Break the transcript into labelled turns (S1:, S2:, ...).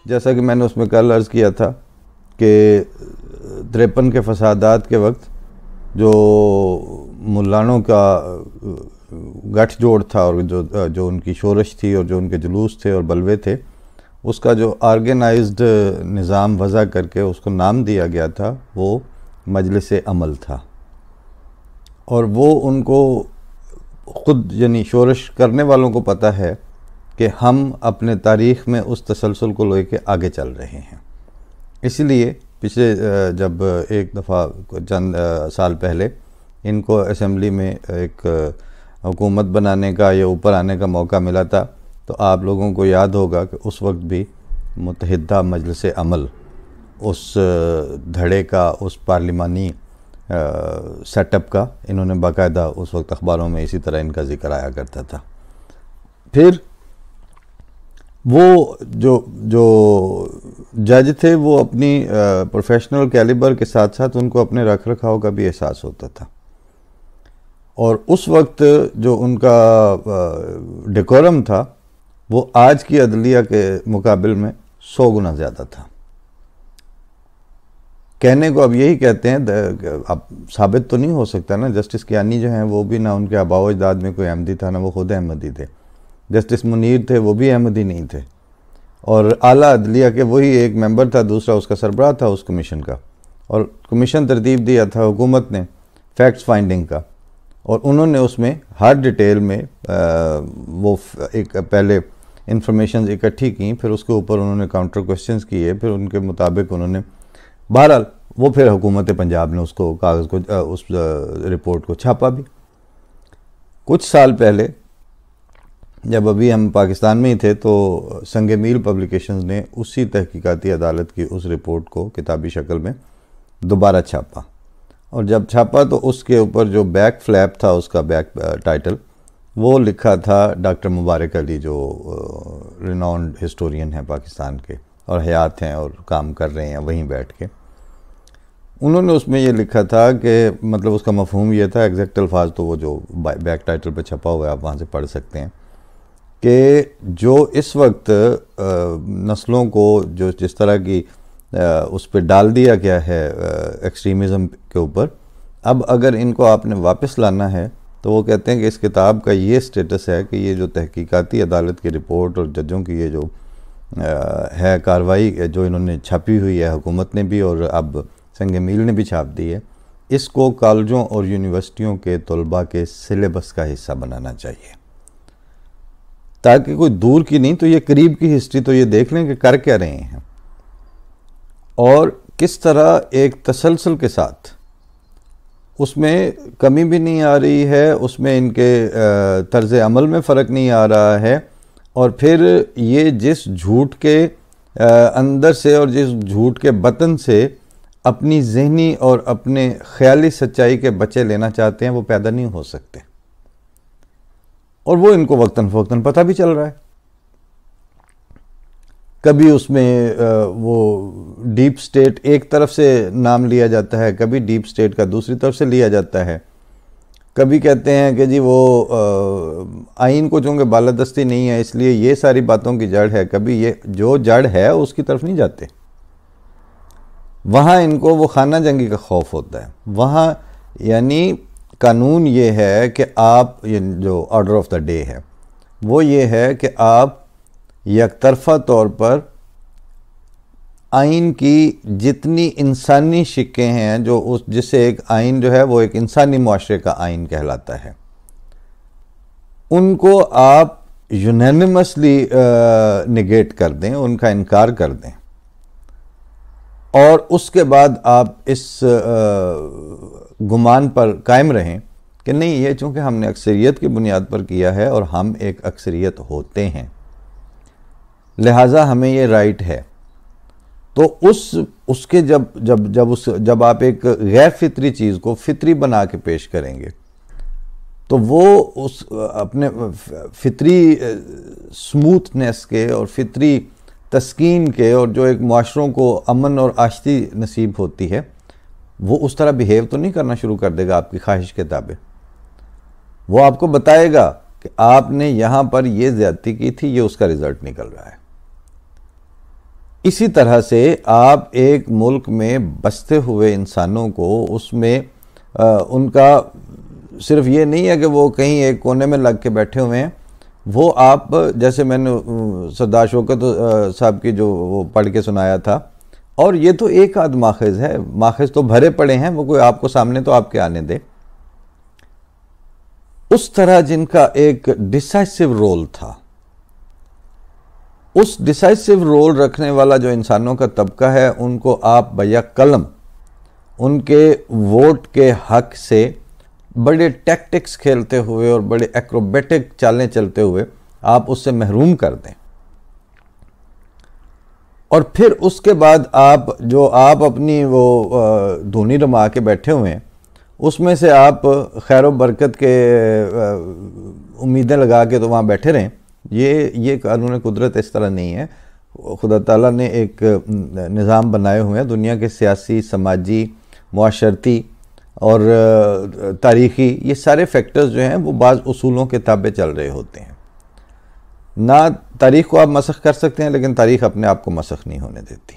S1: جیسا کہ میں نے اس میں کل عرض کیا تھا کہ 53 کے فسادات کے وقت جو ملانوں کا گٹھ جوڑ تھا اور جو ان کی شورش تھی اور جو ان کے جلوس تھے اور بلوے تھے، اس کا جو آرگنائزڈ نظام وضع کر کے اس کو نام دیا گیا تھا وہ مجلس عمل تھا. اور وہ ان کو خود یعنی شورش کرنے والوں کو پتہ ہے کہ ہم اپنے تاریخ میں اس تسلسل کو لے کے آگے چل رہے ہیں. اس لیے پچھلے جب ایک دفعہ چند سال پہلے ان کو اسمبلی میں ایک حکومت بنانے کا یا اوپر آنے کا موقع ملا تھا، تو آپ لوگوں کو یاد ہوگا کہ اس وقت بھی متحدہ مجلس عمل اس دھڑے کا، اس پارلیمانی سیٹ اپ کا انہوں نے باقاعدہ اس وقت اخباروں میں اسی طرح ان کا ذکر آیا کرتا تھا. پھر وہ جو جج تھے وہ اپنی پروفیشنل کیلیبر کے ساتھ ساتھ ان کو اپنے رکھ رکھاؤ کا بھی احساس ہوتا تھا، اور اس وقت جو ان کا ڈیکورم تھا وہ آج کی عدلیہ کے مقابل میں 100 گنا زیادہ تھا. کہنے کو اب یہی کہتے ہیں، اب ثابت تو نہیں ہو سکتا نا. جسٹس کیانی جو ہیں وہ بھی نہ ان کے آباء و اجداد میں کوئی احمدی تھا، نہ وہ خود احمدی تھے. جسٹس منیر تھے وہ بھی احمدی نہیں تھے، اور اعلیٰ عدلیہ کے وہی ایک ممبر تھا، دوسرا اس کا سربراہ تھا اس کمیشن کا، اور کمیشن ترتیب دیا تھا حکومت نے فیکٹس فائنڈنگ کا، اور انہوں نے اس میں ہر ڈیٹیل میں وہ ایک پہلے انفارمیشنز اکٹھی کی، پھر اس کے اوپر انہوں نے کاؤنٹر کوسچنز کیے، پھر ان کے مطابق انہوں نے بہرحال وہ پھر حکومت پنجاب نے اس کو کاغذ کو اس رپورٹ کو چھاپا بھی. کچھ سال پہلے جب ابھی ہم پاکستان میں ہی تھے تو سنگ میل پبلیکیشنز نے اسی تحقیقاتی عدالت کی اس رپورٹ کو کتابی شکل میں دوبارہ چھاپا، اور جب چھاپا تو اس کے اوپر جو بیک فلیپ تھا، اس کا بیک ٹائٹل، وہ لکھا تھا ڈاکٹر مبارک علی، جو ریناؤنڈ ہسٹورین ہیں پاکستان کے اور حیات ہیں اور کام کر رہے ہیں وہیں بیٹھ کے. انہوں نے اس میں یہ لکھا تھا کہ مطلب اس کا مفہوم یہ تھا، ایگزیکٹ الفاظ تو وہ جو بیک ٹائٹل پہ چھپا ہوا ہے آپ وہاں سے پڑھ سکتے ہیں، کہ جو اس وقت نسلوں کو جو جس طرح کی اس پہ ڈال دیا گیا ہے ایکسٹریمزم کے اوپر، اب اگر ان کو آپ نے واپس لانا ہے تو وہ کہتے ہیں کہ اس کتاب کا یہ سٹیٹس ہے کہ یہ جو تحقیقاتی عدالت کی رپورٹ اور ججوں کی یہ جو ہے کارروائی جو انہوں نے چھاپی ہوئی ہے حکومت نے بھی اور اب سنگ میل نے بھی چھاپ دی ہے، اس کو کالجوں اور یونیورسٹیوں کے طلباء کے سلیبس کا حصہ بنانا چاہیے، تاکہ کوئی دور کی نہیں تو یہ قریب کی ہسٹری تو یہ دیکھ لیں کہ کر کیا رہے ہیں اور کس طرح ایک تسلسل کے ساتھ اس میں کمی بھی نہیں آ رہی ہے، اس میں ان کے طرز عمل میں فرق نہیں آ رہا ہے، اور پھر یہ جس جھوٹ کے اندر سے اور جس جھوٹ کے بطن سے اپنی ذہنی اور اپنے خیالی سچائی کے بچے لینا چاہتے ہیں وہ پیدا نہیں ہو سکتے، اور وہ ان کو وقتاً فوقتاً پتہ بھی چل رہا ہے. کبھی اس میں وہ ڈیپ سٹیٹ ایک طرف سے نام لیا جاتا ہے، کبھی ڈیپ سٹیٹ کا دوسری طرف سے لیا جاتا ہے، کبھی کہتے ہیں کہ جی وہ آئین کو چونکہ بالادستی نہیں ہے اس لیے یہ ساری باتوں کی جڑ ہے، کبھی یہ جو جڑ ہے اس کی طرف نہیں جاتے. وہاں ان کو وہ خانہ جنگی کا خوف ہوتا ہے. وہاں یعنی قانون یہ ہے کہ آپ یہ جو آرڈر آف دا ڈے ہے وہ یہ ہے کہ آپ یک طرفہ طور پر آئین کی جتنی انسانی شقیں ہیں جو جسے ایک آئین جو ہے وہ ایک انسانی معاشرے کا آئین کہلاتا ہے، ان کو آپ یونینیمسلی نگیٹ کر دیں، ان کا انکار کر دیں، اور اس کے بعد آپ اس گمان پر قائم رہیں کہ نہیں یہ چونکہ ہم نے اکثریت کی بنیاد پر کیا ہے اور ہم ایک اکثریت ہوتے ہیں لہٰذا ہمیں یہ رائٹ ہے. تو اس کے جب آپ ایک غیر فطری چیز کو فطری بنا کے پیش کریں گے تو وہ اس اپنے فطری سموتھنس کے اور فطری تسکین کے اور جو ایک معاشروں کو امن اور آشتی نصیب ہوتی ہے وہ اس طرح بیہیو تو نہیں کرنا شروع کر دے گا آپ کی خواہش کے تابع. وہ آپ کو بتائے گا کہ آپ نے یہاں پر یہ زیادتی کی تھی، یہ اس کا رزلٹ نکل رہا ہے۔ اسی طرح سے آپ ایک ملک میں بستے ہوئے انسانوں کو اس میں ان کا صرف یہ نہیں ہے کہ وہ کہیں ایک کونے میں لگ کے بیٹھے ہوئے ہیں، وہ آپ جیسے میں نے سردار شوکت صاحب کی جو وہ پڑھ کے سنایا تھا، اور یہ تو ایک آدھ ماخذ ہے، ماخذ تو بھرے پڑے ہیں، وہ کوئی آپ کو سامنے تو آپ کے آنے دے۔ اس طرح جن کا ایک ڈیسائسو رول تھا، اس ڈیسائسو رول رکھنے والا جو انسانوں کا طبقہ ہے، ان کو آپ بیک قلم ان کے ووٹ کے حق سے بڑے ٹیکٹکس کھیلتے ہوئے اور بڑے ایکروبیٹک چالیں چلتے ہوئے آپ اس سے محروم کر دیں، اور پھر اس کے بعد آپ اپنی وہ دھونی رما کے بیٹھے ہوئے ہیں، اس میں سے آپ خیر و برکت کے امیدیں لگا کے تو وہاں بیٹھے رہیں۔ یہ قانون قدرت اس طرح نہیں ہے۔ خدا تعالیٰ نے ایک نظام بنائے ہوئے ہیں، دنیا کے سیاسی، سماجی، معاشرتی اور تاریخی، یہ سارے فیکٹرز جو ہیں وہ بعض اصولوں کے تابع چل رہے ہوتے ہیں۔ نہ تاریخ کو آپ مسخ کر سکتے ہیں، لیکن تاریخ اپنے آپ کو مسخ نہیں ہونے دیتی۔